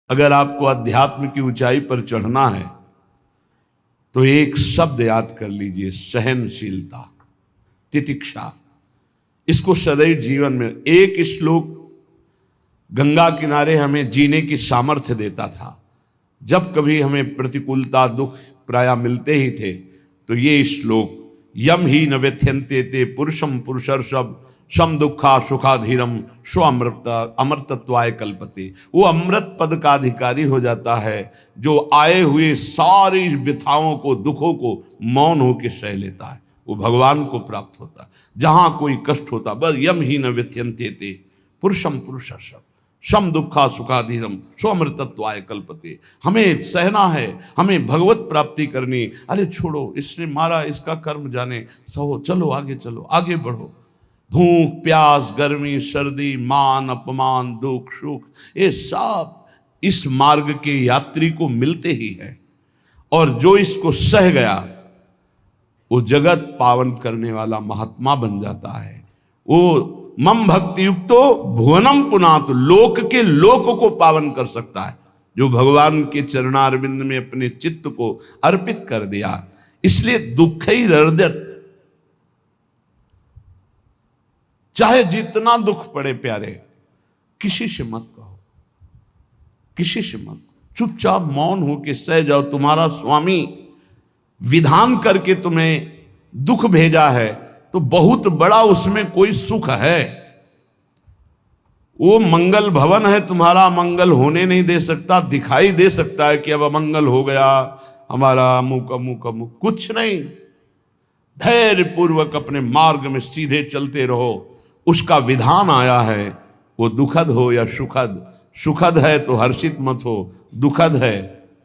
अगर आपको अध्यात्म की ऊंचाई पर चढ़ना है तो एक शब्द याद कर लीजिए, सहनशीलता, तितिक्षा। इसको सदैव जीवन में एक श्लोक गंगा किनारे हमें जीने की सामर्थ्य देता था। जब कभी हमें प्रतिकूलता दुख प्राय मिलते ही थे तो ये श्लोक, यम ही न व्यथ्यन्ते ते पुरुषम पुरुषर्षभ सम दुखा सुखाधीरम स्व अमृतत्वाय कल्पते। वो अमृत पद का अधिकारी हो जाता है जो आए हुए सारी व्यथाओं को दुखों को मौन होकर सह लेता है, वो भगवान को प्राप्त होता है। जहां कोई कष्ट होता, बस यम ही न व्यथ्यन्ते ते पुरुषम पुरुषर्षभ सम दुखा सुखाधीरम स्वमृतत्वाय कल्पते। हमें सहना है, हमें भगवत प्राप्ति करनी। अरे छोड़ो, इसने मारा, इसका कर्म जाने, सहो, चलो आगे, चलो आगे बढ़ो। भूख प्यास गर्मी सर्दी मान अपमान दुख सुख, ये सब इस मार्ग के यात्री को मिलते ही है। और जो इसको सह गया वो जगत पावन करने वाला महात्मा बन जाता है। वो मम भक्ति युक्तो भुवनम पुनातु, लोक के लोक को पावन कर सकता है जो भगवान के चरणारविंद में अपने चित्त को अर्पित कर दिया। इसलिए दुख ही हृदयत, चाहे जितना दुख पड़े प्यारे, किसी से मत कहो, किसी से मत, चुपचाप मौन होके सह जाओ। तुम्हारा स्वामी विधान करके तुम्हें दुख भेजा है तो बहुत बड़ा उसमें कोई सुख है। वो मंगल भवन है, तुम्हारा मंगल होने नहीं दे सकता। दिखाई दे सकता है कि अब अमंगल हो गया हमारा, अमुक अमुक अमुक, कुछ नहीं। धैर्य पूर्वक अपने मार्ग में सीधे चलते रहो। उसका विधान आया है, वो दुखद हो या सुखद, सुखद है तो हर्षित मत हो, दुखद है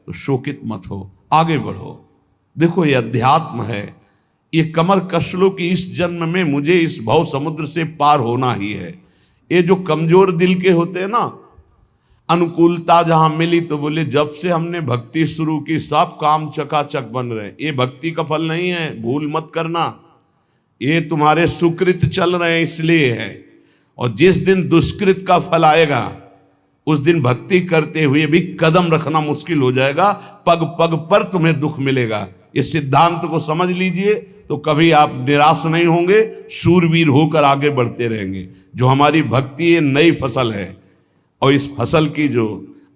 तो शोकित मत हो, आगे बढ़ो। देखो ये अध्यात्म है, ये कमर कस लो कि इस जन्म में मुझे इस भव समुद्र से पार होना ही है। ये जो कमजोर दिल के होते हैं ना, अनुकूलता जहां मिली तो बोले जब से हमने भक्ति शुरू की सब काम चकाचक बन रहे हैं। ये भक्ति का फल नहीं है, भूल मत करना। ये तुम्हारे सुकृत चल रहे हैं इसलिए है। और जिस दिन दुष्कृत का फल आएगा उस दिन भक्ति करते हुए भी कदम रखना मुश्किल हो जाएगा, पग पग पर तुम्हें दुख मिलेगा। ये सिद्धांत को समझ लीजिए तो कभी आप निराश नहीं होंगे, शूरवीर होकर आगे बढ़ते रहेंगे। जो हमारी भक्ति ये नई फसल है और इस फसल की जो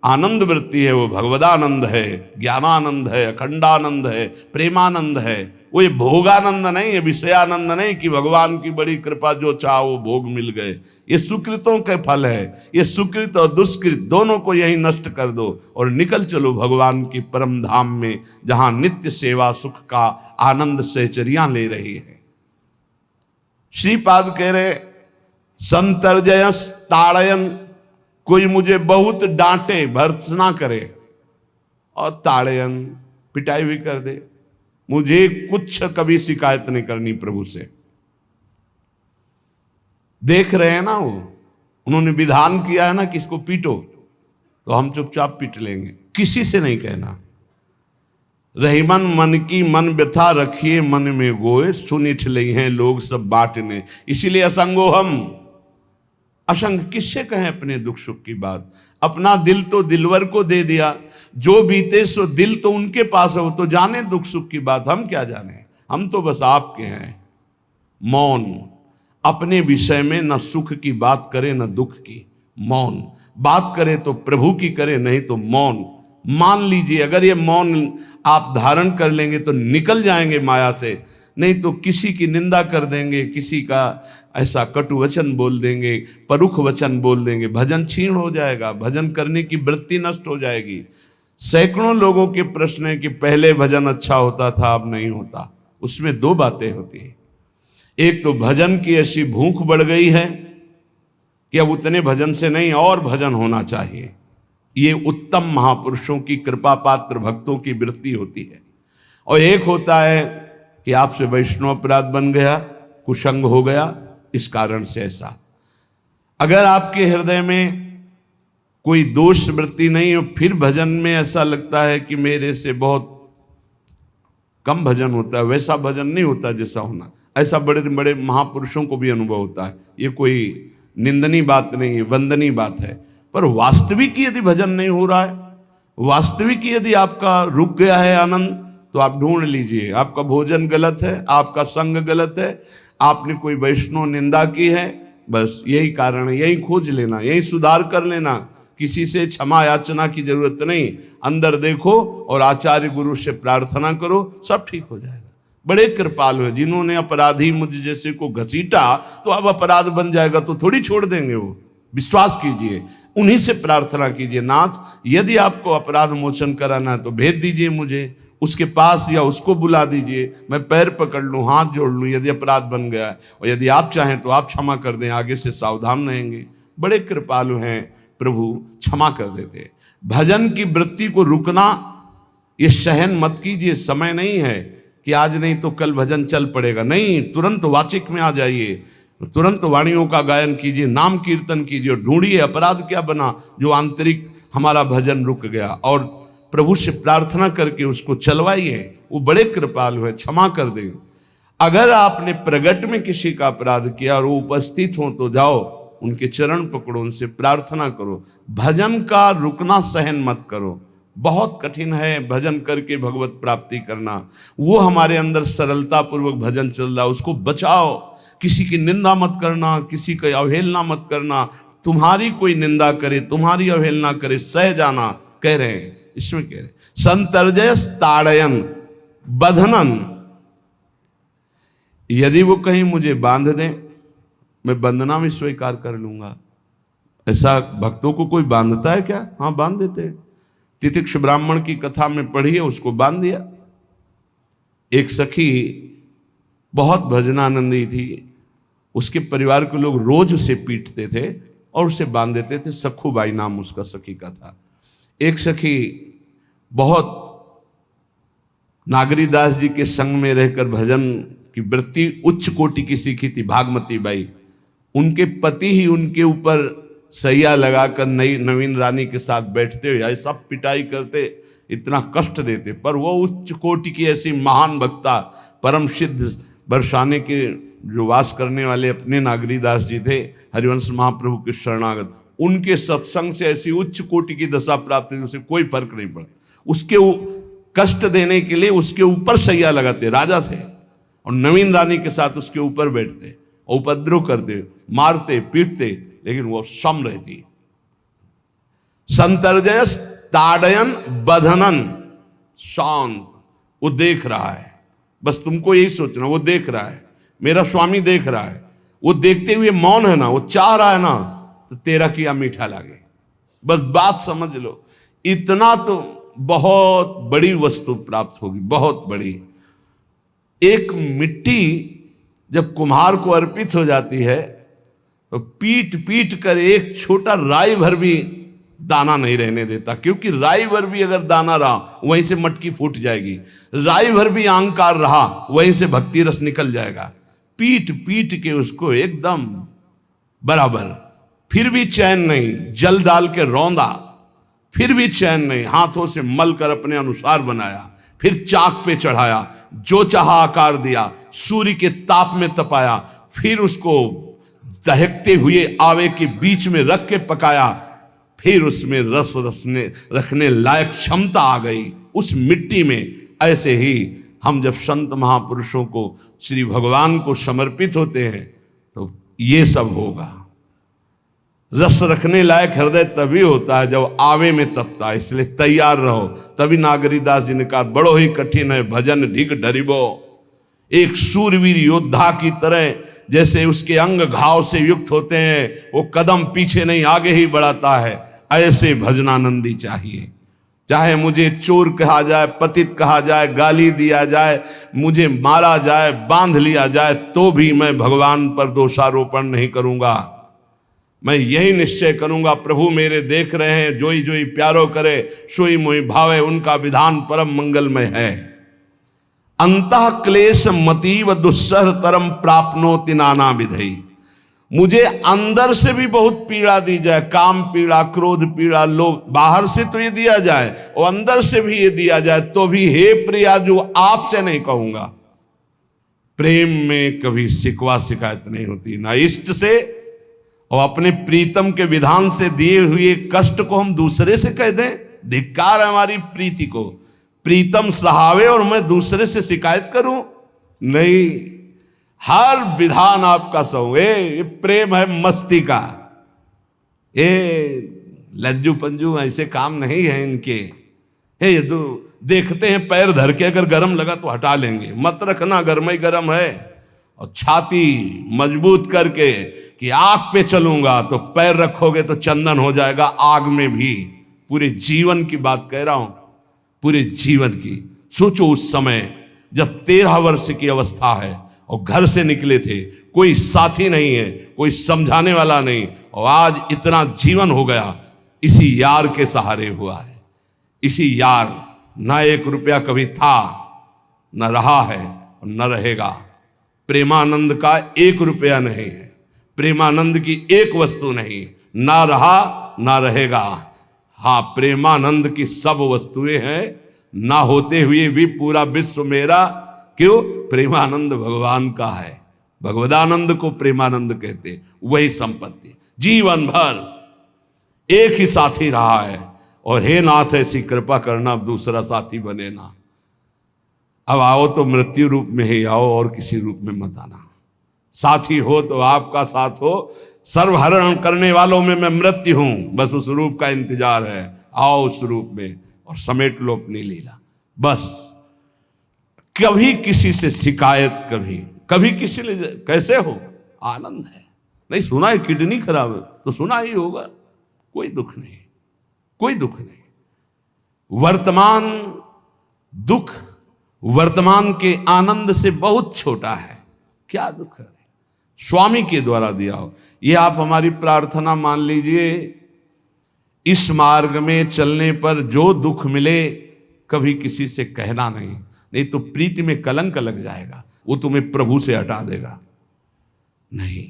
आनंद वृत्ति है वो भगवदानंद है, ज्ञानानंद है, अखंडानंद है, प्रेमानंद है। वो ये भोगानंद नहीं है, विषयानंद नहीं कि भगवान की बड़ी कृपा जो चाहो वो भोग मिल गए। ये सुकृतों के फल है। ये सुकृत और दुष्कृत दोनों को यही नष्ट कर दो और निकल चलो भगवान की परम धाम में, जहां नित्य सेवा सुख का आनंद सहचरियां ले रही है। श्रीपाद कह रहे, संतर्जयस ताड़यन, कोई मुझे बहुत डांटे भर्त्सना करे और ताड़यन पिटाई भी कर दे, मुझे कुछ कभी शिकायत नहीं करनी प्रभु से। देख रहे हैं ना, वो उन्होंने विधान किया है ना कि इसको पीटो, तो हम चुपचाप पीट लेंगे, किसी से नहीं कहना। रहीमन मन की मन व्यथा रखिए मन में गोए, सुनिठ ले हैं लोग सब बांटने। इसीलिए असंगो हम, असंग किससे कहें अपने दुख सुख की बात। अपना दिल तो दिलवर को दे दिया, जो बीते सो दिल तो उनके पास है, वो तो जाने दुख सुख की बात, हम क्या जाने। हम तो बस आपके हैं। मौन, अपने विषय में न सुख की बात करे न दुख की, मौन। बात करे तो प्रभु की करे, नहीं तो मौन। मान लीजिए अगर ये मौन आप धारण कर लेंगे तो निकल जाएंगे माया से, नहीं तो किसी की निंदा कर देंगे, किसी का ऐसा कटु वचन बोल देंगे, परुख वचन बोल देंगे, भजन छीण हो जाएगा, भजन करने की वृत्ति नष्ट हो जाएगी। सैकड़ों लोगों के प्रश्न है कि पहले भजन अच्छा होता था अब नहीं होता। उसमें दो बातें होती है, एक तो भजन की ऐसी भूख बढ़ गई है कि अब उतने भजन से नहीं और भजन होना चाहिए। ये उत्तम महापुरुषों की कृपा पात्र भक्तों की वृत्ति होती है। और एक होता है कि आपसे वैष्णव अपराध बन गया, कुसंग हो गया, इस कारण से ऐसा। अगर आपके हृदय में कोई दोष वृत्ति नहीं हो, फिर भजन में ऐसा लगता है कि मेरे से बहुत कम भजन होता है, वैसा भजन नहीं होता जैसा होना। ऐसा बड़े बड़े महापुरुषों को भी अनुभव होता है। ये कोई निंदनीय बात नहीं है, वंदनीय बात है। पर वास्तविक यदि भजन नहीं हो रहा है, वास्तविक यदि आपका रुक गया है आनंद, तो आप ढूंढ लीजिए आपका भोजन गलत है, आपका संग गलत है, आपने कोई वैष्णव निंदा की है, बस यही कारण है। यही खोज लेना, यही सुधार कर लेना, किसी से क्षमा याचना की जरूरत नहीं। अंदर देखो और आचार्य गुरु से प्रार्थना करो, सब ठीक हो जाएगा। बड़े कृपालु हैं, जिन्होंने अपराधी मुझ जैसे को घसीटा तो अब अपराध बन जाएगा तो थोड़ी छोड़ देंगे वो। विश्वास कीजिए, उन्हीं से प्रार्थना कीजिए, नाथ यदि आपको अपराध मोचन कराना है तो भेज दीजिए मुझे उसके पास, या उसको बुला दीजिए, मैं पैर पकड़ लूँ, हाथ जोड़ लूँ यदि अपराध बन गया है, और यदि आप चाहें तो आप क्षमा कर दें, आगे से सावधान रहेंगे। बड़े कृपालु हैं प्रभु, क्षमा कर देते। भजन की वृत्ति को रुकना ये सहन मत कीजिए। समय नहीं है कि आज नहीं तो कल भजन चल पड़ेगा, नहीं, तुरंत वाचिक में आ जाइए, तुरंत वाणियों का गायन कीजिए, नाम कीर्तन कीजिए, ढूंढिए अपराध क्या बना जो आंतरिक हमारा भजन रुक गया, और प्रभु से प्रार्थना करके उसको चलवाइए। वो बड़े कृपालु है, क्षमा कर देंगे। अगर आपने प्रगट में किसी का अपराध किया और वो उपस्थित हो तो जाओ, उनके चरण पकड़ो, उनसे प्रार्थना करो। भजन का रुकना सहन मत करो। बहुत कठिन है भजन करके भगवत प्राप्ति करना। वो हमारे अंदर सरलता पूर्वक भजन चल रहा, उसको बचाओ। किसी की निंदा मत करना, किसी की अवहेलना मत करना। तुम्हारी कोई निंदा करे, तुम्हारी अवहेलना करे, सह जाना, कह रहे हैं, इसमें कह रहे संतर्जय ताड़यन बंधनन। यदि वो कहीं मुझे बांध दें, मैं बंधना में स्वीकार कर लूंगा। ऐसा भक्तों को कोई बांधता है क्या? हाँ, बांध देते हैं। तितिक्ष ब्राह्मण की कथा में पढ़िए, उसको बांध दिया। एक सखी बहुत भजनानंदी थी, उसके परिवार के लोग रोज उसे पीटते थे और उसे बांध देते थे। सखूबाई नाम उसका सखी का था। एक सखी बहुत नागरीदास जी के संग में रहकर भजन की वृत्ति उच्च कोटि की सीखी थी, भागमती बाई। उनके पति ही उनके ऊपर सैया लगाकर नवीन रानी के साथ बैठते हुए सब पिटाई करते, इतना कष्ट देते, पर वो उच्च कोटि की ऐसी महान वक्ता, परम सिद्ध बरसाने के जो वास करने वाले अपने नागरीदास जी थे, हरिवंश महाप्रभु के शरणागत, उनके सत्संग से ऐसी उच्च कोटि की दशा प्राप्त हुई, उसे कोई फर्क नहीं पड़ा। उसके कष्ट देने के लिए उसके ऊपर सैया लगाते, राजा थे, और नवीन रानी के साथ उसके ऊपर बैठते, उपद्रव करते, मारते, पीटते, लेकिन वो सम रहती। संतर्जयस ताड़यन बंधनन, शांत। वो देख रहा है, बस तुमको यही सोचना, वो देख रहा है, मेरा स्वामी देख रहा है। वो देखते हुए मौन है ना, वो चाह रहा है ना, तो तेरा किया मीठा लागे। बस बात समझ लो, इतना तो बहुत बड़ी वस्तु प्राप्त होगी, बहुत बड़ी। एक मिट्टी जब कुम्हार को अर्पित हो जाती है तो पीट पीट कर एक छोटा राई भर भी दाना नहीं रहने देता, क्योंकि राई भर भी अगर दाना रहा वहीं से मटकी फूट जाएगी, राई भर भी अहंकार रहा वहीं से भक्ति रस निकल जाएगा। पीट पीट के उसको एकदम बराबर, फिर भी चैन नहीं, जल डाल के रौंदा, फिर भी चैन नहीं, हाथों से मल कर अपने अनुसार बनाया, फिर चाक पे चढ़ाया, जो चाहा आकार दिया, सूर्य के ताप में तपाया, फिर उसको दहकते हुए आवे के बीच में रख के पकाया, फिर उसमें रस रखने लायक क्षमता आ गई उस मिट्टी में। ऐसे ही हम जब संत महापुरुषों को, श्री भगवान को समर्पित होते हैं तो ये सब होगा। रस रखने लायक हृदय तभी होता है जब आवे में तपता है, इसलिए तैयार रहो। तभी नागरीदास जी ने कहा, बड़ो ही कठिन है भजन ढिग डरिबो। एक सूरवीर योद्धा की तरह जैसे उसके अंग घाव से युक्त होते हैं, वो कदम पीछे नहीं आगे ही बढ़ाता है, ऐसे भजनानंदी चाहिए। चाहे मुझे चोर कहा जाए, पतित कहा जाए, गाली दिया जाए, मुझे मारा जाए, बांध लिया जाए, तो भी मैं भगवान पर दोषारोपण नहीं करूंगा। मैं यही निश्चय करूंगा, प्रभु मेरे देख रहे हैं, जोई जोई प्यारो करे, सोई मोई भावे, उनका विधान परम मंगलमय है। अंतः क्लेश मतीव दुस्सह तरम प्राप्नोति नाना विधई। मुझे अंदर से भी बहुत पीड़ा दी जाए, काम पीड़ा, क्रोध पीड़ा, लोभ, बाहर से तो ये दिया जाए और अंदर से भी ये दिया जाए, तो भी हे प्रिया जो आपसे नहीं कहूंगा। प्रेम में कभी शिकवा शिकायत नहीं होती, ना इष्ट से और अपने प्रीतम के विधान से दिए हुए कष्ट को हम दूसरे से कह दें? धिक्कार है हमारी प्रीति को। प्रीतम सहावे और मैं दूसरे से शिकायत करूं? नहीं, हर विधान आपका सहूं। ये प्रेम है मस्ती का। ये लज्जू पंजू ऐसे काम नहीं है इनके। ये तो देखते हैं पैर धर के, अगर गर्म लगा तो हटा लेंगे, मत रखना गर्म ही गर्म है। और छाती मजबूत करके कि आग पे चलूंगा तो पैर रखोगे तो चंदन हो जाएगा आग में भी। पूरे जीवन की बात कह रहा हूं, पूरे जीवन की। सोचो उस समय जब 13 वर्ष की अवस्था है और घर से निकले थे, कोई साथी नहीं है, कोई समझाने वाला नहीं, और आज इतना जीवन हो गया इसी यार के सहारे हुआ है। इसी यार, ना 1 रुपया कभी था, न रहा है और न रहेगा। प्रेमानंद का 1 रुपया नहीं है, प्रेमानंद की 1 वस्तु नहीं, ना रहा ना रहेगा। हाँ, प्रेमानंद की सब वस्तुएं हैं, ना होते हुए भी पूरा विश्व मेरा। क्यों? प्रेमानंद भगवान का है। भगवदानंद को प्रेमानंद कहते। वही संपत्ति जीवन भर एक ही साथी रहा है। और हे नाथ, ऐसी कृपा करना अब दूसरा साथी बने ना। अब आओ तो मृत्यु रूप में ही आओ, और किसी रूप में मत आना। साथी हो तो आपका साथ हो। सर्वहरण करने वालों में मैं मृत्यु हूं, बस उस रूप का इंतजार है। आओ उस रूप में और समेट लो अपनी लीला। बस कभी किसी से शिकायत, कभी किसी ने कैसे हो, आनंद है। नहीं सुना है किडनी खराब है तो सुना ही होगा, कोई दुख नहीं, कोई दुख नहीं। वर्तमान दुख वर्तमान के आनंद से बहुत छोटा है। क्या दुख है? स्वामी के द्वारा दिया हो। ये आप हमारी प्रार्थना मान लीजिए। इस मार्ग में चलने पर जो दुख मिले कभी किसी से कहना नहीं तो प्रीति में कलंक लग जाएगा, वो तुम्हें प्रभु से हटा देगा। नहीं,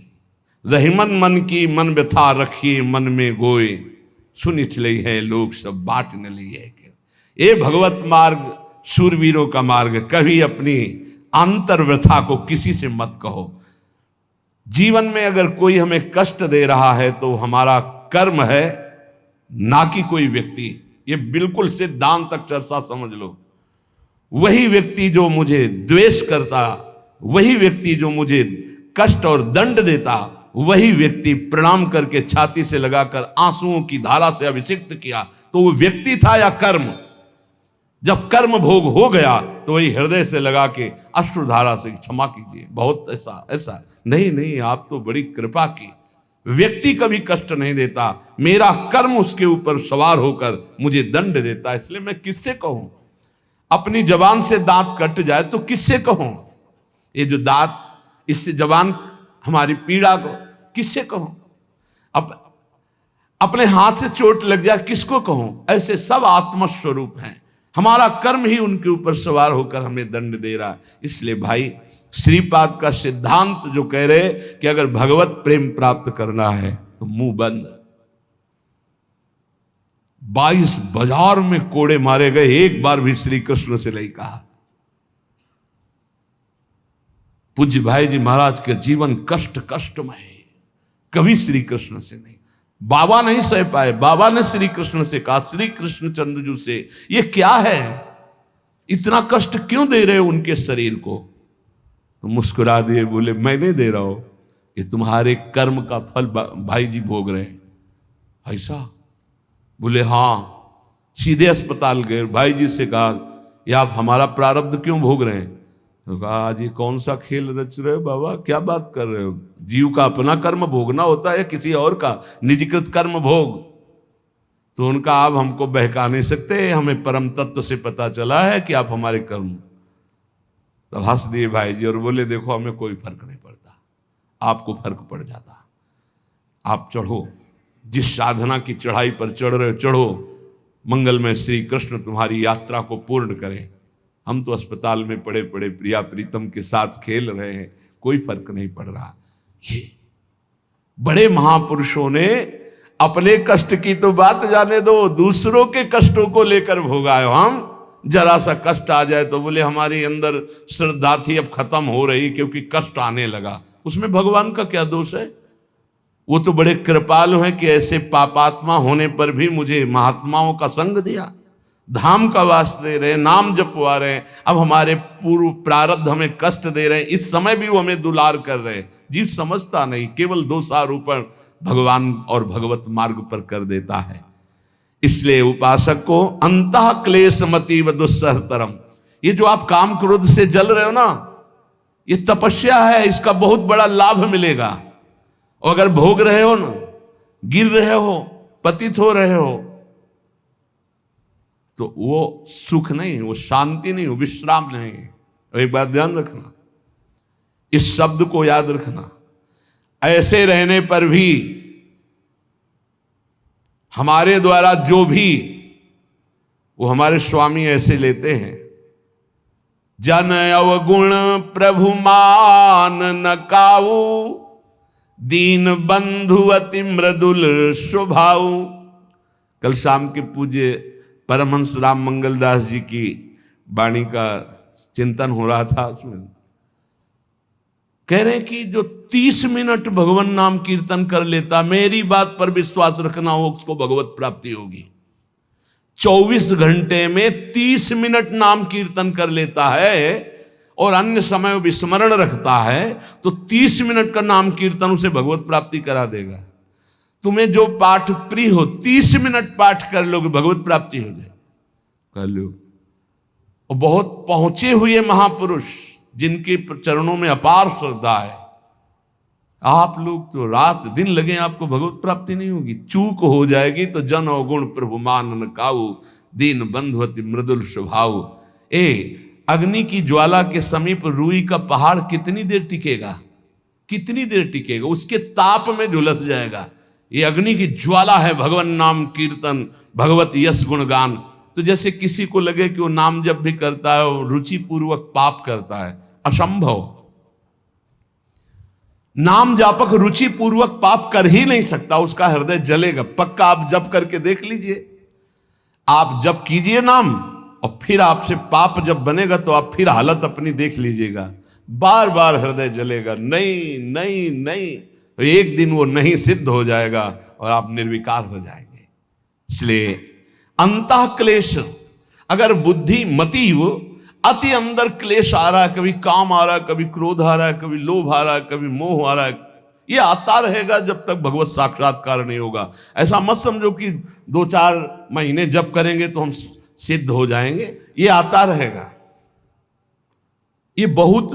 रहीमन मन की मन व्यथा रखिए मन में गोए, सुनिठ लई है लोग सब बाट न ली है। ये भगवत मार्ग शूरवीरों का मार्ग। कभी अपनी अंतर व्यथा को किसी से मत कहो। जीवन में अगर कोई हमें कष्ट दे रहा है तो हमारा कर्म है, ना कि कोई व्यक्ति। ये बिल्कुल सिद्धांत चर्चा समझ लो। वही व्यक्ति जो मुझे द्वेष करता, वही व्यक्ति जो मुझे कष्ट और दंड देता, वही व्यक्ति प्रणाम करके छाती से लगाकर आंसुओं की धारा से अभिषिक्त किया, तो वो व्यक्ति था या कर्म? जब कर्म भोग हो गया तो वही हृदय से लगा के अश्रुधारा से क्षमा कीजिए, बहुत ऐसा नहीं, आप तो बड़ी कृपा की। व्यक्ति कभी कष्ट नहीं देता, मेरा कर्म उसके ऊपर सवार होकर मुझे दंड देता। इसलिए मैं किससे कहूं? अपनी जबान से दांत कट जाए तो किससे कहूं? ये जो दांत, इससे जबान हमारी पीड़ा को किससे कहूं? अपने हाथ से चोट लग जाए किसको कहूं? ऐसे सब आत्मस्वरूप हैं। हमारा कर्म ही उनके ऊपर सवार होकर हमें दंड दे रहा है। इसलिए भाई, श्रीपाद का सिद्धांत जो कह रहे कि अगर भगवत प्रेम प्राप्त करना है तो मुंह बंद। 22 बाजार में कोड़े मारे गए, एक बार भी श्री कृष्ण से नहीं कहा। पूज्य भाई जी महाराज के जीवन कष्टमय है, कभी श्री कृष्ण से नहीं। बाबा नहीं सह पाए, बाबा ने श्री कृष्ण से कहा, श्री कृष्ण चंद्रजू से, ये क्या है, इतना कष्ट क्यों दे रहे हो उनके शरीर को? तो मुस्कुरा दिए, बोले मैं नहीं दे रहा हूं, ये तुम्हारे कर्म का फल भाई जी भोग रहे हैं। ऐसा? बोले हाँ। सीधे अस्पताल गए, भाई जी से कहा, ये आप हमारा प्रारब्ध क्यों भोग रहे हैं? तो कहा, आज ये कौन सा खेल रच रहे हो बाबा, क्या बात कर रहे हो? जीव का अपना कर्म भोगना होता है, किसी और का निजीकृत कर्म भोग? तो उनका, आप हमको बहका नहीं सकते, हमें परम तत्व से पता चला है कि आप हमारे कर्म। तो हंस दिए भाई जी और बोले, देखो हमें कोई फर्क नहीं पड़ता, आपको फर्क पड़ जाता। आप चढ़ो, जिस साधना की चढ़ाई पर चढ़ रहे हो चढ़ो, मंगलमय श्री कृष्ण तुम्हारी यात्रा को पूर्ण करें। हम तो अस्पताल में पड़े पड़े प्रिया प्रीतम के साथ खेल रहे हैं, कोई फर्क नहीं पड़ रहा। ये बड़े महापुरुषों ने अपने कष्ट की तो बात जाने दो, दूसरों के कष्टों को लेकर भोगाए। हम जरा सा कष्ट आ जाए तो बोले हमारी अंदर श्रद्धा थी अब खत्म हो रही क्योंकि कष्ट आने लगा। उसमें भगवान का क्या दोष है? वो तो बड़े कृपालु हैं कि ऐसे पापात्मा होने पर भी मुझे महात्माओं का संग दिया, धाम का वास दे रहे, नाम जपवा रहे। अब हमारे पूर्व प्रारब्ध हमें कष्ट दे रहे हैं, इस समय भी वो हमें दुलार कर रहे हैं। जीव समझता नहीं, केवल दोषारोपण भगवान और भगवत मार्ग पर कर देता है। इसलिए उपासक को अंतः क्लेश मति व दुस्सहतरम, ये जो आप काम क्रोध से जल रहे हो ना, ये तपस्या है, इसका बहुत बड़ा लाभ मिलेगा। और अगर भोग रहे हो ना, गिर रहे हो, पतित हो रहे हो, तो वो सुख नहीं, वो शांति नहीं, वो विश्राम नहीं। और एक बात ध्यान रखना, इस शब्द को याद रखना, ऐसे रहने पर भी हमारे द्वारा जो भी वो हमारे स्वामी ऐसे लेते हैं, जन अवगुण प्रभु मान न काऊ, दीन बंधु अति मृदुल स्वभाव। कल शाम के पूज्य परमहंस राम मंगल दास जी की वाणी का चिंतन हो रहा था, उसमें कह रहे हैं कि जो 30 मिनट भगवान नाम कीर्तन कर लेता, मेरी बात पर विश्वास रखना, हो उसको भगवत प्राप्ति होगी। 24 घंटे में 30 मिनट नाम कीर्तन कर लेता है और अन्य समय विस्मरण रखता है, तो 30 मिनट का नाम कीर्तन उसे भगवत प्राप्ति करा देगा। तुम्हें जो पाठ प्रिय हो, 30 मिनट पाठ कर लोगे, भगवत प्राप्ति हो जाए, कर लो। और बहुत पहुंचे हुए महापुरुष जिनके चरणों में अपार श्रद्धा है, आप लोग तो रात दिन लगे, आपको भगवत प्राप्ति नहीं होगी। चूक हो जाएगी तो जन अवगुण प्रभु मान न काऊ, दीन बंधु अति मृदुल स्वभाव। अग्नि की ज्वाला के समीप रुई का पहाड़ कितनी देर टिकेगा, कितनी देर टिकेगा, उसके ताप में झुलस जाएगा। ये अग्नि की ज्वाला है भगवान नाम कीर्तन, भगवत यश गुणगान। तो जैसे किसी को लगे कि वो नाम जब भी करता है वो रुचि पूर्वक पाप करता है, असंभव। नाम जापक रुचि पूर्वक पाप कर ही नहीं सकता, उसका हृदय जलेगा पक्का। आप जप करके देख लीजिए, आप जप कीजिए नाम, और फिर आपसे पाप जब बनेगा तो आप फिर हालत अपनी देख लीजिएगा, बार बार हृदय जलेगा, नहीं नहीं नहीं। तो एक दिन वो नहीं सिद्ध हो जाएगा और आप निर्विकार हो जाएंगे। इसलिए अंतः क्लेश, अगर बुद्धि मति वो अति अंदर क्लेश आ रहा है, कभी काम आ रहा है, कभी क्रोध आ रहा है, कभी लोभ आ रहा है, कभी मोह आ रहा है, ये आता रहेगा जब तक भगवत साक्षात्कार नहीं होगा। ऐसा मत समझो कि 2-4 महीने जप करेंगे तो हम सिद्ध हो जाएंगे, ये आता रहेगा। ये बहुत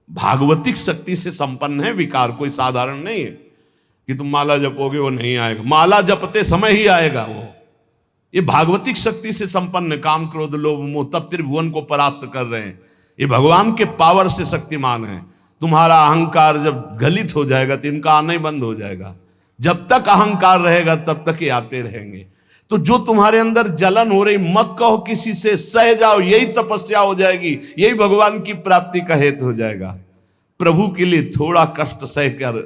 भागवतिक शक्ति से संपन्न है विकार, कोई साधारण नहीं है कि तुम माला जपोगे वो नहीं आएगा, माला जपते समय ही आएगा वो। ये भागवतिक शक्ति से संपन्न, काम क्रोध लोभ मोह तब त्रिभुवन को परास्त कर रहे हैं। ये भगवान के पावर से शक्तिमान है। तुम्हारा अहंकार जब गलित हो जाएगा तो इनका आना ही बंद हो जाएगा। जब तक अहंकार रहेगा तब तक ये आते रहेंगे। तो जो तुम्हारे अंदर जलन हो रही, मत कहो किसी से, सह जाओ, यही तपस्या हो जाएगी, यही भगवान की प्राप्ति का हेतु हो जाएगा। प्रभु के लिए थोड़ा कष्ट सहकर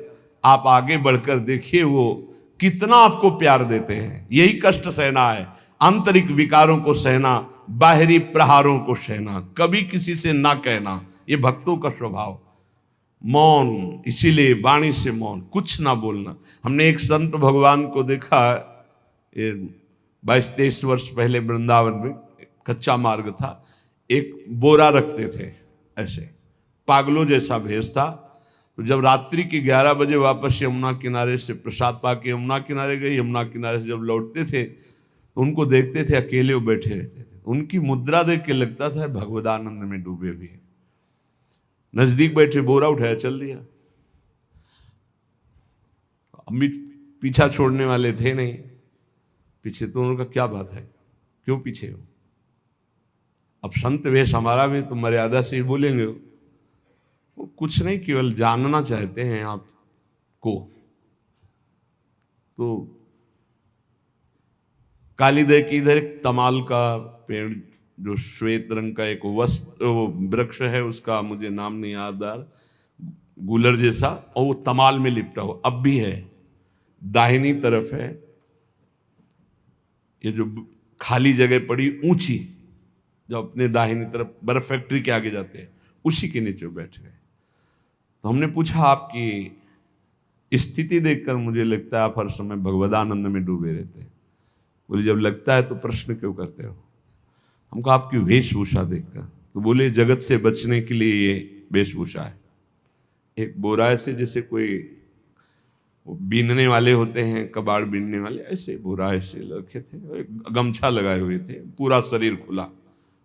आप आगे बढ़कर देखिए वो कितना आपको प्यार देते हैं। यही कष्ट सहना है, आंतरिक विकारों को सहना, बाहरी प्रहारों को सहना, कभी किसी से ना कहना, ये भक्तों का स्वभाव। मौन, इसीलिए वाणी से मौन, कुछ ना बोलना। हमने एक संत भगवान को देखा, 22-23 वर्ष पहले वृंदावन में कच्चा मार्ग था, एक बोरा रखते थे ऐसे, पागलों जैसा भेष था। तो जब रात्रि के 11 बजे वापस यमुना किनारे से प्रसाद पा के यमुना किनारे गए, यमुना किनारे से जब लौटते थे तो उनको देखते थे अकेले वो बैठे रहते थे। उनकी मुद्रा देख के लगता था भगवदानंद में डूबे हुए हैं। नजदीक बैठे, बोरा उठाया, चल दिया। अम्मी पीछा छोड़ने वाले थे नहीं, पीछे तो उनका क्या बात है, क्यों पीछे हो? अब संत वेश हमारा भी तो मर्यादा से ही बोलेंगे। वो कुछ नहीं, केवल जानना चाहते हैं आपको। तो कालीदय की इधर एक तमाल का पेड़, जो श्वेत रंग का एक वृक्ष है, उसका मुझे नाम नहीं याद आ रहा, गूलर जैसा, और वो तमाल में लिपटा हुआ अब भी है। दाहिनी तरफ है ये जो खाली जगह पड़ी ऊंची, जो अपने दाहिनी तरफ बर्फ फैक्ट्री के आगे जाते हैं, उसी के नीचे बैठ गए। तो हमने पूछा आपकी स्थिति देखकर मुझे लगता है आप हर समय भगवदानंद में डूबे रहते हैं। बोले जब लगता है तो प्रश्न क्यों करते हो? हम कहा आपकी वेशभूषा देखकर। तो बोले जगत से बचने के लिए ये वेशभूषा है। एक बोराए से जैसे कोई बीनने वाले होते हैं, कबाड़ बीनने वाले, ऐसे बोराए से रखे थे, गमछा लगाए हुए थे, पूरा शरीर खुला,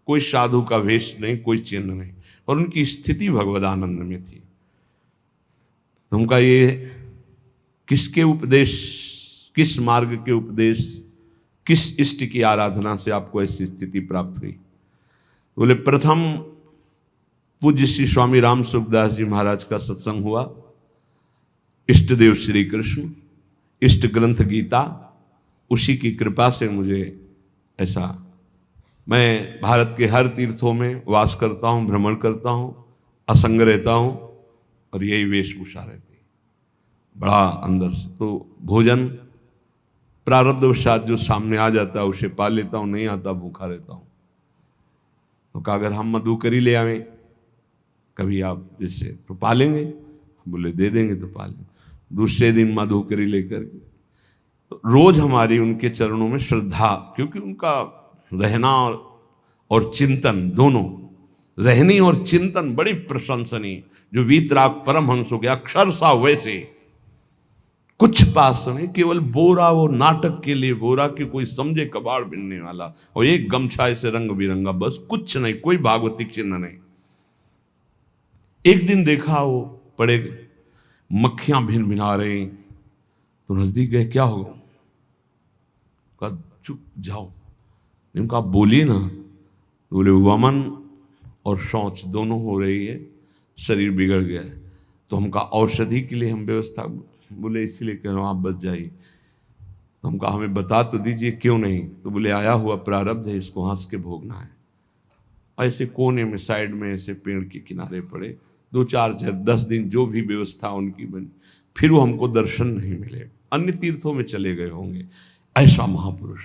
कोई साधु का वेश नहीं, कोई चिन्ह नहीं, और उनकी स्थिति भगवदानंद में थी। तो उनका ये किसके उपदेश, किस मार्ग के उपदेश, किस इष्ट की आराधना से आपको ऐसी स्थिति प्राप्त हुई? बोले प्रथम पूज्य श्री स्वामी राम सुखदास जी महाराज का सत्संग हुआ, इष्ट देव श्री कृष्ण, इष्ट ग्रंथ गीता, उसी की कृपा से मुझे ऐसा, मैं भारत के हर तीर्थों में वास करता हूँ, भ्रमण करता हूँ, असंग रहता हूँ, और यही वेशभूषा रहती है बड़ा अंदर से। तो भोजन प्रारब्धवशात जो सामने आ जाता है उसे पा लेता हूँ, नहीं आता भूखा रहता हूँ। तो कहा अगर हम मधुकरी ले आवें कभी आप जिससे तो पालेंगे? बोले दे देंगे तो पालेंगे। दूसरे दिन मधुकरी लेकर तो रोज हमारी उनके चरणों में श्रद्धा, क्योंकि उनका रहना और चिंतन दोनों, रहनी और चिंतन बड़ी प्रशंसनीय, जो वीतराग परमहंस हो गया अक्षर सा वैसे, कुछ पास नहीं, केवल बोरा, वो नाटक के लिए बोरा कि कोई समझे कबाड़ बिनने वाला, और एक गमछा ऐसे रंग बिरंगा, बस कुछ नहीं, कोई भागवतिक चिन्ह नहीं। एक दिन देखा वो पड़े मक्खियां भिन भिना रही, तो नजदीक गए, क्या होगा? कहा चुप जाओ। इनका आप बोलिए ना। बोले वमन और शौच दोनों हो रही है, शरीर बिगड़ गया है, तो हमका औषधि के लिए हम व्यवस्था, बोले इसलिए कह रहा हूँ आप बच जाइए। तो हमका हमें बता तो दीजिए क्यों नहीं? तो बोले आया हुआ प्रारब्ध है, इसको हंस के भोगना है। ऐसे कोने में साइड में ऐसे पेड़ के किनारे पड़े, 2-4-10 दिन जो भी व्यवस्था उनकी बनी, फिर वो हमको दर्शन नहीं मिले, अन्य तीर्थों में चले गए होंगे। ऐसा महापुरुष,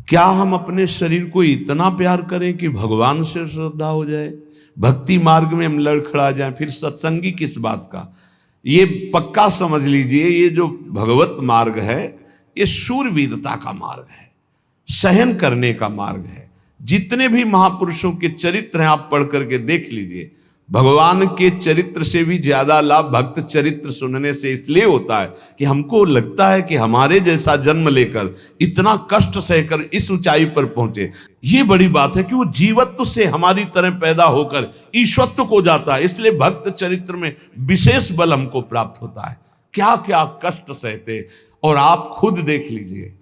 क्या हम अपने शरीर को इतना प्यार करें कि भगवान से श्रद्धा हो जाए, भक्ति मार्ग में हम लड़खड़ा जाए, फिर सत्संगी किस बात का? ये पक्का समझ लीजिए, ये जो भगवत मार्ग है ये शूरवीरता का मार्ग है, सहन करने का मार्ग है। जितने भी महापुरुषों के चरित्र हैं आप पढ़ करके देख लीजिए, भगवान के चरित्र से भी ज्यादा लाभ भक्त चरित्र सुनने से इसलिए होता है कि हमको लगता है कि हमारे जैसा जन्म लेकर इतना कष्ट सहकर इस ऊंचाई पर पहुंचे, ये बड़ी बात है कि वो जीवत्व से हमारी तरह पैदा होकर ईश्वत्व को जाता है। इसलिए भक्त चरित्र में विशेष बल हमको प्राप्त होता है। क्या क्या कष्ट सहते, और आप खुद देख लीजिए,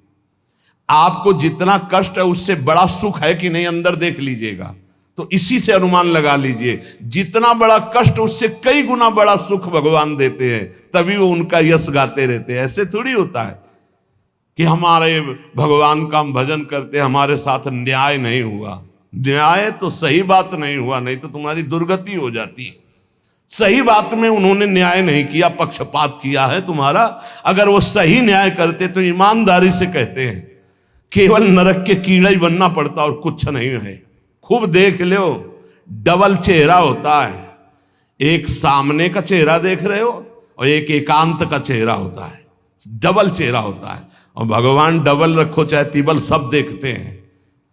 आपको जितना कष्ट है उससे बड़ा सुख है कि नहीं, अंदर देख लीजिएगा तो इसी से अनुमान लगा लीजिए, जितना बड़ा कष्ट उससे कई गुना बड़ा सुख भगवान देते हैं, तभी वो उनका यश गाते रहते हैं। ऐसे थोड़ी होता है कि हमारे भगवान का हम भजन करते, हमारे साथ न्याय नहीं हुआ। न्याय तो सही बात नहीं हुआ, नहीं तो तुम्हारी दुर्गति हो जाती है। सही बात में उन्होंने न्याय नहीं किया, पक्षपात किया है तुम्हारा। अगर वो सही न्याय करते तो ईमानदारी से कहते हैं, केवल नरक के कीड़ा ही बनना पड़ता और कुछ नहीं है। खूब देख लो, डबल चेहरा होता है, एक सामने का चेहरा देख रहे हो और एक एकांत का चेहरा होता है, डबल चेहरा होता है। और भगवान डबल रखो चाहे तिबल, सब देखते हैं।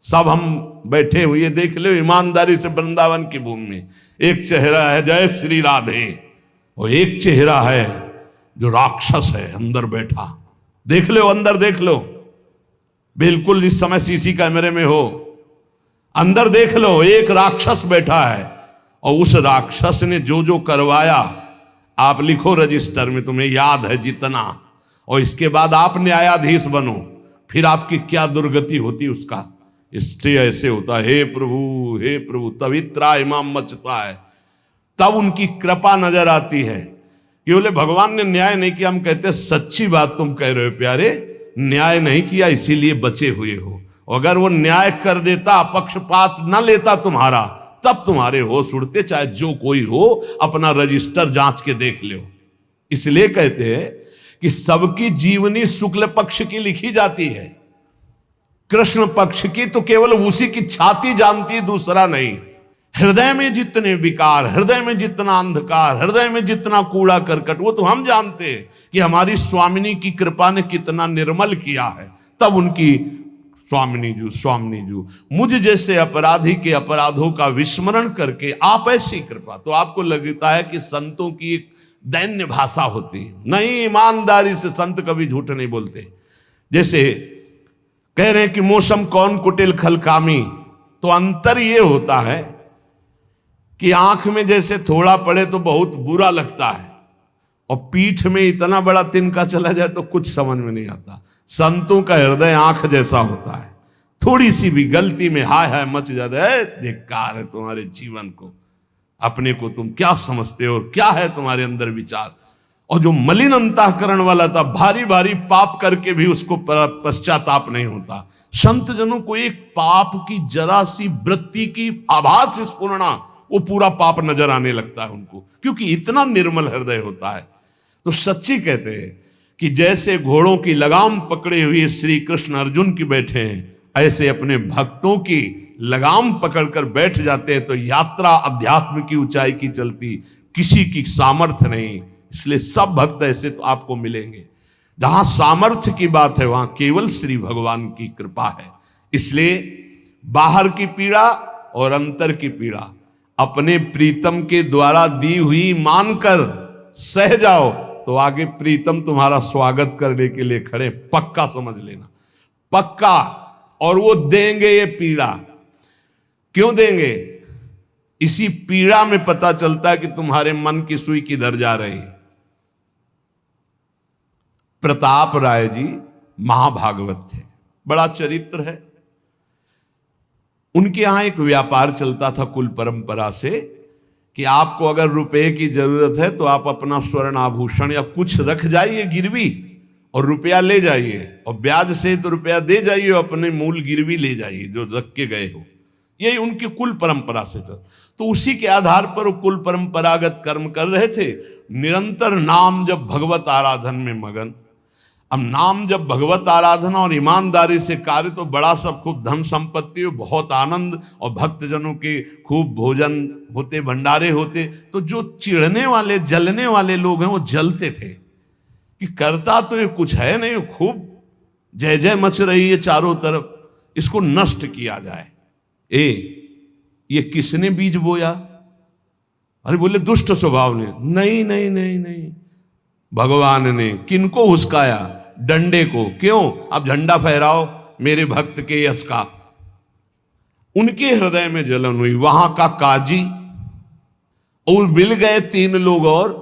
सब हम बैठे हुए देख लो ईमानदारी से वृंदावन की भूमि में, एक चेहरा है जय श्री राधे, और एक चेहरा है जो राक्षस है अंदर बैठा। देख लो, अंदर देख लो, बिल्कुल इस समय सीसी कैमरे में हो, अंदर देख लो, एक राक्षस बैठा है, और उस राक्षस ने जो जो करवाया आप लिखो रजिस्टर में, तुम्हें याद है जितना, और इसके बाद आप न्यायाधीश बनो, फिर आपकी क्या दुर्गति होती उसका। इससे ऐसे होता है, हे प्रभु, तभी त्राहिमाम मचता है, तब उनकी कृपा नजर आती है कि बोले भगवान ने न्याय नहीं किया। हम कहते सच्ची बात तुम कह रहे हो प्यारे, न्याय नहीं किया इसीलिए बचे हुए हो। अगर वो न्याय कर देता, पक्षपात न लेता तुम्हारा, तब तुम्हारे होश उड़ते, चाहे जो कोई हो, अपना रजिस्टर जांच के देख लो। इसलिए कहते हैं कि सबकी जीवनी शुक्ल पक्ष की लिखी जाती है, कृष्ण पक्ष की तो केवल उसी की छाती जानती, दूसरा नहीं हृदय में जितने विकार, हृदय में जितना अंधकार, हृदय में जितना कूड़ा करकट, वो तो हम जानते हैं कि हमारी स्वामिनी की कृपा ने कितना निर्मल किया है। तब उनकी स्वामिनी जू मुझ जैसे अपराधी के अपराधों का विस्मरण करके आप ऐसी कृपा। तो आपको लगता है कि संतों की एक दैन्य भाषा होती है। नहीं, ईमानदारी से संत कभी झूठ नहीं बोलते। जैसे कह रहे हैं कि मौसम कौन कुटिल खलकामी, तो अंतर ये होता है कि आंख में जैसे थोड़ा पड़े तो बहुत बुरा लगता है, और पीठ में इतना बड़ा तिनका चला जाए तो कुछ समझ में नहीं आता। संतों का हृदय आंख जैसा होता है, थोड़ी सी भी गलती में हाय हाय मच जाता है। धिक्कार है तुम्हारे जीवन को, अपने को तुम क्या समझते हो, और क्या है तुम्हारे अंदर विचार। और जो मलिन अंतःकरण वाला था, भारी भारी पाप करके भी उसको पश्चाताप नहीं होता। संत जनों को एक पाप की जरा सी वृत्ति की आभास स्फुरना, वो पूरा पाप नजर आने लगता है उनको, क्योंकि इतना निर्मल हृदय होता है। तो सच्ची कहते हैं कि जैसे घोड़ों की लगाम पकड़े हुए श्री कृष्ण अर्जुन की बैठे हैं, ऐसे अपने भक्तों की लगाम पकड़कर बैठ जाते हैं, तो यात्रा अध्यात्म की ऊंचाई की चलती, किसी की सामर्थ्य नहीं। इसलिए सब भक्त ऐसे तो आपको मिलेंगे। जहां सामर्थ्य की बात है वहां केवल श्री भगवान की कृपा है। इसलिए बाहर की पीड़ा और अंतर की पीड़ा अपने प्रीतम के द्वारा दी हुई मानकर सह जाओ, तो आगे प्रीतम तुम्हारा स्वागत करने के लिए खड़े, पक्का समझ लेना, पक्का। और वो देंगे ये पीड़ा। क्यों देंगे? इसी पीड़ा में पता चलता है कि तुम्हारे मन की सुई किधर जा रही है। प्रताप राय जी महाभागवत थे, बड़ा चरित्र है। उनके यहां एक व्यापार चलता था कुल परंपरा से कि आपको अगर रुपए की जरूरत है तो आप अपना स्वर्ण आभूषण या कुछ रख जाइए गिरवी, और रुपया ले जाइए, और ब्याज से तो रुपया दे जाइए, अपने मूल गिरवी ले जाइए जो रख के गए हो। यही उनकी कुल परंपरा से था। तो उसी के आधार पर वो कुल परंपरागत कर्म कर रहे थे, निरंतर नाम जब भगवत आराधन में मगन। अब नाम जब भगवत आराधना और ईमानदारी से कार्य, तो बड़ा सब खूब धन संपत्ति, बहुत आनंद, और भक्तजनों के खूब भोजन होते, भंडारे होते। तो जो चिढ़ने वाले जलने वाले लोग हैं वो जलते थे कि करता तो ये कुछ है नहीं, खूब जय जय मच रही है चारों तरफ, इसको नष्ट किया जाए। ये किसने बीज बोया? अरे बोले दुष्ट स्वभाव ने। नहीं नहीं नहीं नहीं, भगवान ने। किनको हुस्काया? डंडे को। क्यों? अब झंडा फहराओ मेरे भक्त के यश का। उनके हृदय में जलन हुई। वहां का काजी और मिल गए 3 लोग, और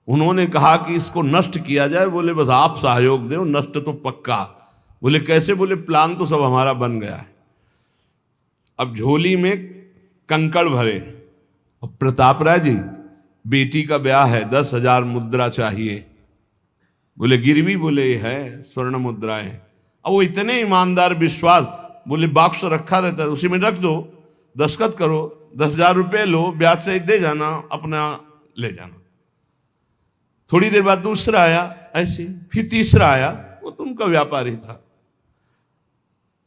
उन्होंने कहा कि इसको नष्ट किया जाए। बोले बस आप सहयोग दो, नष्ट तो पक्का। बोले कैसे? बोले प्लान तो सब हमारा बन गया है। अब झोली में कंकड़ भरे, और प्रताप राय जी बेटी का ब्याह है, 10,000 मुद्रा चाहिए। बोले गिरवी? बोले है स्वर्ण मुद्राएं। अब वो इतने ईमानदार विश्वास, बोले बॉक्स रखा रहता है उसी में रख दो, दस्तखत करो, 10,000 रुपये लो, ब्याज से दे जाना, अपना ले जाना। थोड़ी देर बाद दूसरा आया ऐसे, फिर तीसरा आया, वो तो उनका व्यापारी था।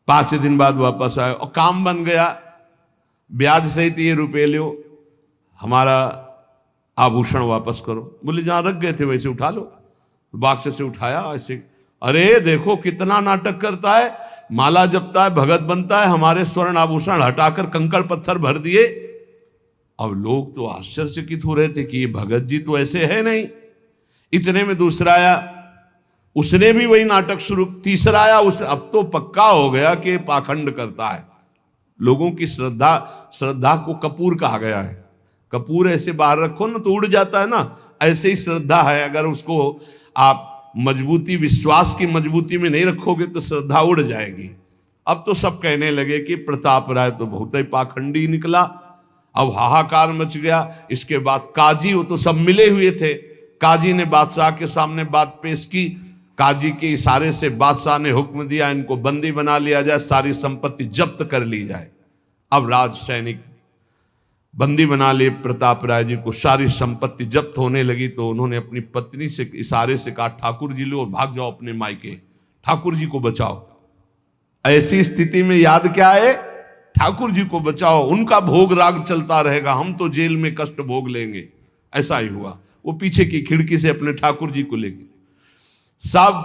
5 दिन बाद वापस आया और काम बन गया, ब्याज सहित ये रुपये लो, हमारा आभूषण वापस करो। बोले जहां रख गए थे वैसे उठा लो। बाक्स से उठाया ऐसे, अरे देखो कितना नाटक करता है, माला जपता है, भगत बनता है, हमारे स्वर्ण आभूषण हटाकर कंकड़ पत्थर भर दिए। अब लोग तो आश्चर्यचकित हो रहे थे कि ये भगत जी तो ऐसे है नहीं। इतने में दूसरा आया, उसने भी वही नाटक शुरू। तीसरा आया, उस अब तो पक्का हो गया कि पाखंड करता है। लोगों की श्रद्धा को कपूर कहा गया है। कपूर ऐसे बाहर रखो ना तो उड़ जाता है ना, ऐसे ही श्रद्धा है। अगर उसको आप मजबूती, विश्वास की मजबूती में नहीं रखोगे तो श्रद्धा उड़ जाएगी। अब तो सब कहने लगे कि प्रताप राय तो बहुत ही पाखंडी निकला। अब हाहाकार मच गया। इसके बाद काजी, वो तो सब मिले हुए थे, काजी ने बादशाह के सामने बात पेश की। काजी के इशारे से बादशाह ने हुक्म दिया इनको बंदी बना लिया जाए, सारी संपत्ति जब्त कर ली जाए। अब राज सैनिक बंदी बना लिए प्रताप राय जी को, सारी संपत्ति जब्त होने लगी। तो उन्होंने अपनी पत्नी से इशारे से कहा ठाकुर जी लो और भाग जाओ अपने मायके, ठाकुर जी को बचाओ। ऐसी स्थिति में याद क्या है? ठाकुर जी को बचाओ, उनका भोग राग चलता रहेगा, हम तो जेल में कष्ट भोग लेंगे। ऐसा ही हुआ। वो पीछे की खिड़की से अपने ठाकुर जी को लेके सब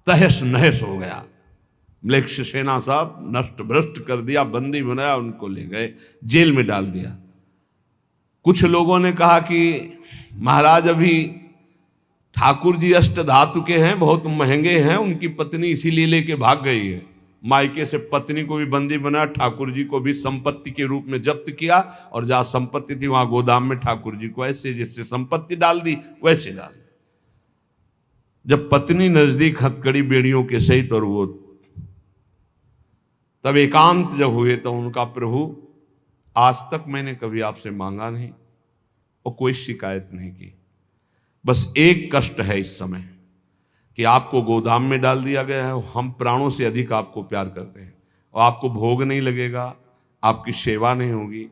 तहस नहस हो गया। म्लेच्छ सेना साहब नष्ट भ्रष्ट कर दिया, बंदी बनाया, उनको ले गए, जेल में डाल दिया। कुछ लोगों ने कहा कि महाराज अभी ठाकुर जी अष्ट धातु के हैं, बहुत महंगे हैं, उनकी पत्नी इसीलिए लेके भाग गई है। मायके से पत्नी को भी बंदी बनाया, ठाकुर जी को भी संपत्ति के रूप में जब्त किया, और जहां संपत्ति थी वहां गोदाम में ठाकुर जी को ऐसे जैसे संपत्ति डाल दी वैसे डाल दी। जब पत्नी नजदीक हथकड़ी बेड़ियों के सहित, और वो तब एकांत जब हुए तो उनका प्रभु आज तक मैंने कभी आपसे मांगा नहीं और कोई शिकायत नहीं की, बस एक कष्ट है इस समय कि आपको गोदाम में डाल दिया गया है, हम प्राणों से अधिक आपको प्यार करते हैं और आपको भोग नहीं लगेगा, आपकी सेवा नहीं होगी,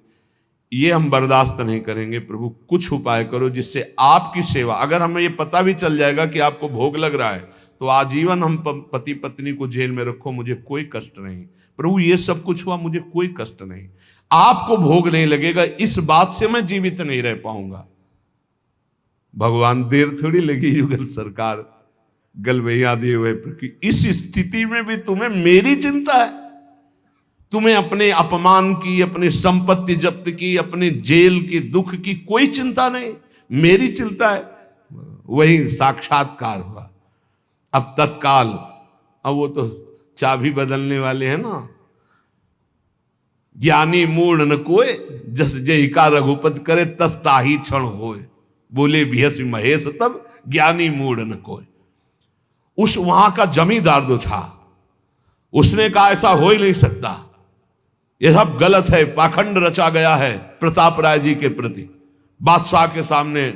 ये हम बर्दाश्त नहीं करेंगे। प्रभु कुछ उपाय करो जिससे आपकी सेवा, अगर हमें ये पता भी चल जाएगा कि आपको भोग लग रहा है तो आजीवन हम पति पत्नी को जेल में रखो, मुझे कोई कष्ट नहीं। प्रभु ये सब कुछ हुआ, मुझे कोई कष्ट नहीं, आपको भोग नहीं लगेगा, इस बात से मैं जीवित नहीं रह पाऊंगा। भगवान देर थोड़ी लगी युगल सरकार गलवैया दिए हुए, इस स्थिति में भी तुम्हें मेरी चिंता है, तुम्हें अपने अपमान की, अपनी संपत्ति जब्त की, अपने जेल की दुख की कोई चिंता नहीं, मेरी चिंता है। वही साक्षात्कार हुआ। अब तत्काल, अब वो तो चाबी बदलने वाले हैं ना, ज्ञानी मूढ़ न कोय, जस जय का रघुपत करे तस ताही क्षण होए, बोले बिहस महेश तब ज्ञानी मूढ़ न कोय। उस वहां का जमींदार जो था उसने कहा ऐसा हो ही नहीं सकता, यह सब गलत है, पाखंड रचा गया है प्रताप राय जी के प्रति। बादशाह के सामने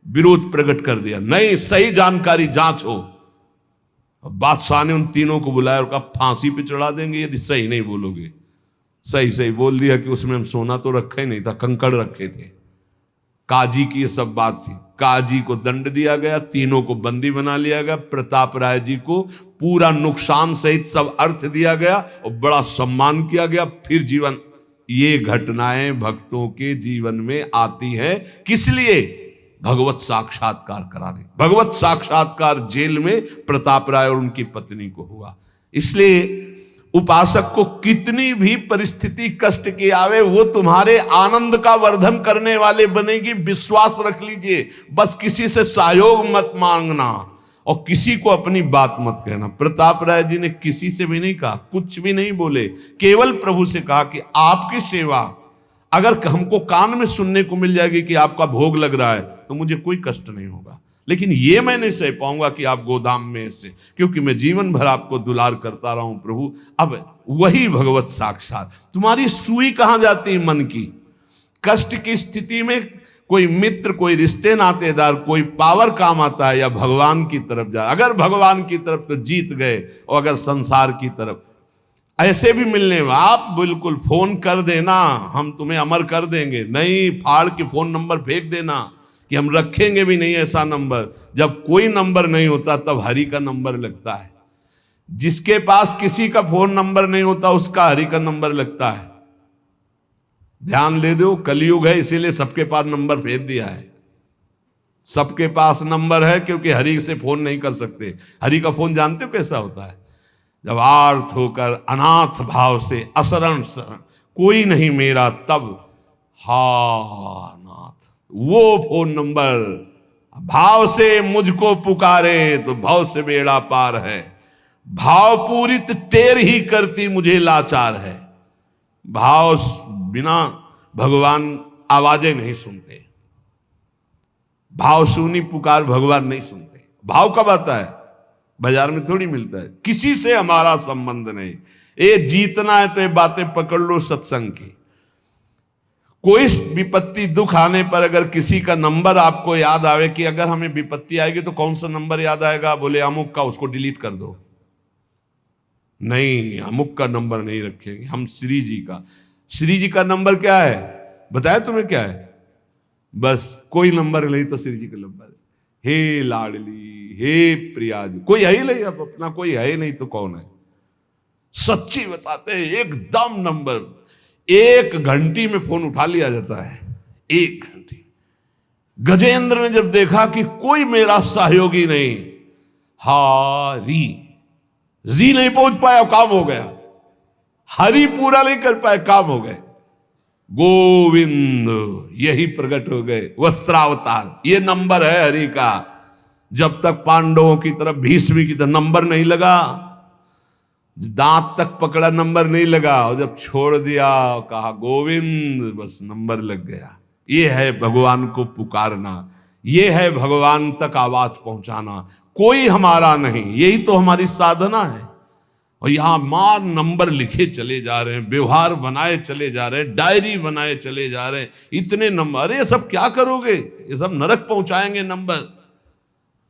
विरोध प्रकट कर दिया, नहीं सही जानकारी जांच हो। बादशाह ने उन तीनों को बुलाया और कहा फांसी पे चढ़ा देंगे यदि सही नहीं बोलोगे। सही सही बोल दिया कि उसमें हम सोना तो रखा ही नहीं था, कंकड़ रखे थे। काजी की ये सब बात थी। काजी को दंड दिया गया, तीनों को बंदी बना लिया गया, प्रताप राय जी को पूरा नुकसान सहित सब अर्थ दिया गया और बड़ा सम्मान किया गया। फिर जीवन, ये घटनाएं भक्तों के जीवन में आती है किस लिए? भगवत साक्षात्कार कराने। भगवत साक्षात्कार जेल में प्रताप राय और उनकी पत्नी को हुआ। इसलिए उपासक को कितनी भी परिस्थिति कष्ट की आवे, वो तुम्हारे आनंद का वर्धन करने वाले बनेगी, विश्वास रख लीजिए। बस किसी से सहयोग मत मांगना और किसी को अपनी बात मत कहना। प्रताप राय जी ने किसी से भी नहीं कहा, कुछ भी नहीं बोले, केवल प्रभु से कहा कि आपकी सेवा अगर हमको कान में सुनने को मिल जाएगी कि आपका भोग लग रहा है तो मुझे कोई कष्ट नहीं होगा, लेकिन ये मैं नहीं सह पाऊंगा कि आप गोदाम में से, क्योंकि मैं जीवन भर आपको दुलार करता रहा हूं प्रभु। अब वही भगवत साक्षात। तुम्हारी सुई कहां जाती है मन की? कष्ट की स्थिति में कोई मित्र, कोई रिश्ते नातेदार, कोई पावर काम आता है या भगवान की तरफ जाए? अगर भगवान की तरफ तो जीत गए, और अगर संसार की तरफ ऐसे भी मिलने में आप बिल्कुल फोन कर देना, हम तुम्हें अमर कर देंगे, नहीं फाड़ के फोन नंबर फेंक देना कि हम रखेंगे भी नहीं ऐसा नंबर। जब कोई नंबर नहीं होता तब हरि का नंबर लगता है। जिसके पास किसी का फोन नंबर नहीं होता उसका हरि का नंबर लगता है। ध्यान ले दो, कलयुग है इसीलिए सबके पास नंबर भेज दिया है। सबके पास नंबर है क्योंकि हरि से फोन नहीं कर सकते। हरि का फोन जानते हो कैसा होता है? जब आर्थ होकर अनाथ भाव से असरण कोई नहीं मेरा तब हा नाथ, वो फोन नंबर भाव से मुझको पुकारे तो भाव से बेड़ा पार है। भाव पूरित टेर ही करती मुझे लाचार है। भाव बिना भगवान आवाजें नहीं सुनते। भाव सुनी पुकार भगवान नहीं सुनते। भाव कब आता है? बाजार में थोड़ी मिलता है। किसी से हमारा संबंध नहीं। ये जीतना है तो ये बातें पकड़ लो सत्संग की। कोई विपत्ति दुख आने पर अगर किसी का नंबर आपको याद आवे कि अगर हमें विपत्ति आएगी तो कौन सा नंबर याद आएगा? बोले अमुक का, उसको डिलीट कर दो। नहीं, अमुक का नंबर नहीं रखेंगे हम, श्री जी का। श्री जी का नंबर क्या है बताया तुम्हें? क्या है? बस कोई नंबर नहीं तो श्री जी का नंबर। हे लाडली, हे प्रिया जी, कोई है ही नहीं। अब अपना कोई है ही नहीं तो कौन है? सच्ची बताते हैं, एकदम नंबर। 1 घंटी में फोन उठा लिया जाता है, 1 घंटी। गजेंद्र ने जब देखा कि कोई मेरा सहयोगी नहीं, हारी री नहीं पहुंच पाया, काम हो गया। हरि पूरा नहीं कर पाए, काम हो गए। गोविंद यही प्रकट हो गए, वस्त्रावतार। ये नंबर है हरि का। जब तक पांडवों की तरफ, भीष्म की तरफ नंबर नहीं लगा, दांत तक पकड़ा, नंबर नहीं लगा, और जब छोड़ दिया, कहा गोविंद, बस नंबर लग गया। ये है भगवान को पुकारना, ये है भगवान तक आवाज पहुंचाना। कोई हमारा नहीं, यही तो हमारी साधना है। और यहां मार नंबर लिखे चले जा रहे हैं, व्यवहार बनाए चले जा रहे हैं, डायरी बनाए चले जा रहे हैं, इतने नंबर। अरे सब क्या करोगे, ये सब नरक पहुंचाएंगे नंबर।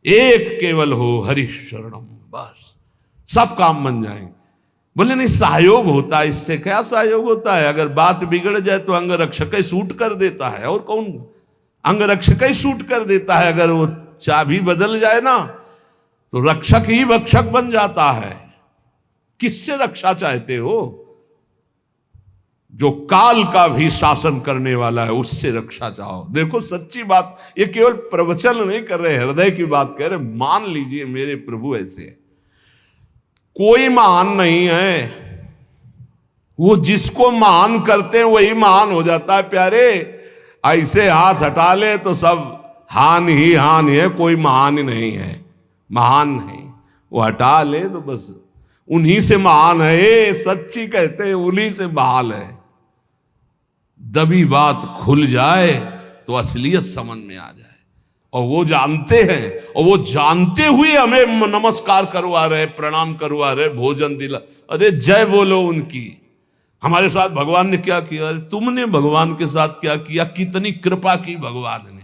एक केवल हो हरि शरणम, बस सब काम बन जाएंगे। बोले नहीं, सहयोग होता है, इससे क्या सहयोग होता है? अगर बात बिगड़ जाए तो अंग रक्षक ही सूट कर देता है, और कौन? अंग रक्षक ही सूट कर देता है। अगर वो चाबी बदल जाए ना तो रक्षक ही भक्षक बन जाता है। किससे रक्षा चाहते हो? जो काल का भी शासन करने वाला है, उससे रक्षा चाहो। देखो सच्ची बात, ये केवल प्रवचन नहीं कर रहे, हृदय की बात कह रहे। मान लीजिए मेरे प्रभु ऐसे है, कोई महान नहीं है, वो जिसको महान करते हैं वही महान हो जाता है प्यारे। ऐसे हाथ हटा ले तो सब हान ही हान है, कोई महान ही नहीं है, महान नहीं। वो हटा ले तो बस उन्हीं से महान है। सच्ची कहते हैं, उन्हीं से बहाल है। दबी बात खुल जाए तो असलियत समझ में आ जाए। और वो जानते हैं, और वो जानते हुए हमें नमस्कार करवा रहे, प्रणाम करवा रहे, भोजन दिला। अरे जय बोलो उनकी। हमारे साथ भगवान ने क्या किया? अरे तुमने भगवान के साथ क्या किया? कितनी कृपा की भगवान ने।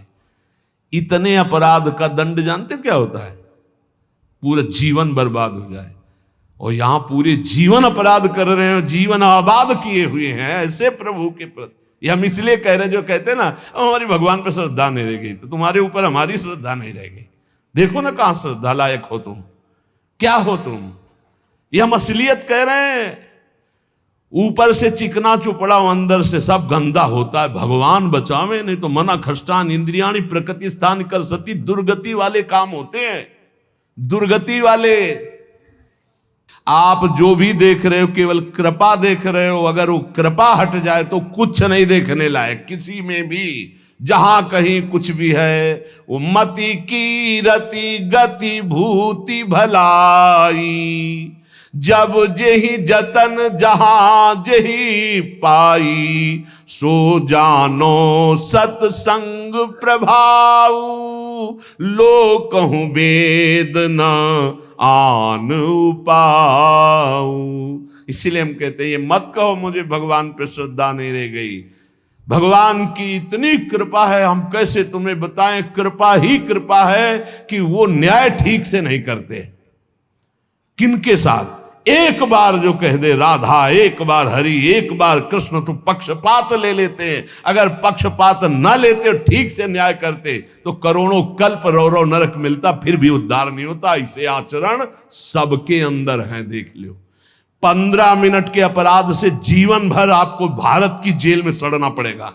इतने अपराध का दंड जानते क्या होता है? पूरा जीवन बर्बाद हो जाए। और यहां पूरे जीवन अपराध कर रहे हैं, जीवन आबाद किए हुए हैं ऐसे प्रभु के प्रति। ये हम इसलिए कह रहे हैं, जो कहते हैं ना हमारी भगवान पर श्रद्धा नहीं रह गई, तो तुम्हारे ऊपर हमारी श्रद्धा नहीं रह गई। देखो ना कहां श्रद्धा लायक हो तुम, क्या हो तुम। ये हम असलियत कह रहे हैं। ऊपर से चिकना चुपड़ा, अंदर से सब गंदा होता है। भगवान बचावे, नहीं तो मना खष्टान इंद्रियाणी प्रकृति स्थान कर सती। दुर्गति वाले काम होते हैं, दुर्गति वाले। आप जो भी देख रहे हो केवल कृपा देख रहे हो। अगर वो कृपा हट जाए तो कुछ नहीं देखने लायक किसी में भी। जहां कहीं कुछ भी है, वो मति की रति गति भूति भलाई। जब जेहि जतन जहां जेहि पाई, सो जानो सत्संग प्रभाव। लोकहु वेद न आन उपाऊ। इसीलिए हम कहते हैं, ये मत कहो मुझे भगवान पे श्रद्धा नहीं रह गई। भगवान की इतनी कृपा है, हम कैसे तुम्हें बताएं। कृपा ही कृपा है कि वो न्याय ठीक से नहीं करते। किनके साथ? एक बार जो कह दे राधा, एक बार हरि, एक बार कृष्ण, तो पक्षपात ले लेते हैं। अगर पक्षपात न लेते, ठीक से न्याय करते, तो करोड़ों कल्प रौ नरक मिलता, फिर भी उद्धार नहीं होता। इसे आचरण सबके अंदर है, देख लो। 15 मिनट के अपराध से जीवन भर आपको भारत की जेल में सड़ना पड़ेगा।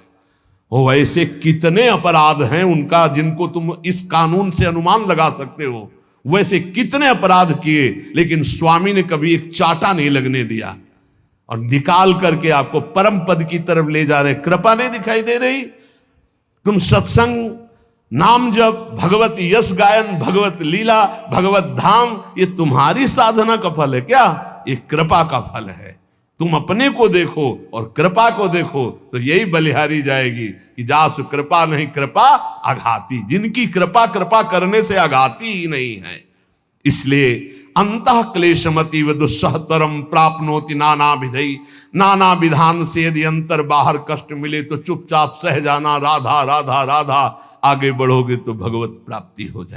वो ऐसे कितने अपराध हैं उनका, जिनको तुम इस कानून से अनुमान लगा सकते हो। वैसे कितने अपराध किए, लेकिन स्वामी ने कभी एक चाटा नहीं लगने दिया, और निकाल करके आपको परम पद की तरफ ले जा रहे। कृपा नहीं दिखाई दे रही? तुम सत्संग, नाम जप, भगवत यश गायन, भगवत लीला, भगवत धाम, ये तुम्हारी साधना का फल है क्या? ये कृपा का फल है। तुम अपने को देखो और कृपा को देखो, तो यही बलिहारी जाएगी कि जासु कृपा नहीं कृपा आघाती। जिनकी कृपा कृपा करने से आघाती ही नहीं है। इसलिए अंतः क्लेशमति व दुस्सहतरम प्राप्नोति नाना विधि। नाना विधान से यदि अंतर बाहर कष्ट मिले तो चुपचाप सह जाना, राधा राधा राधा। आगे बढ़ोगे तो भगवत प्राप्ति हो जाए।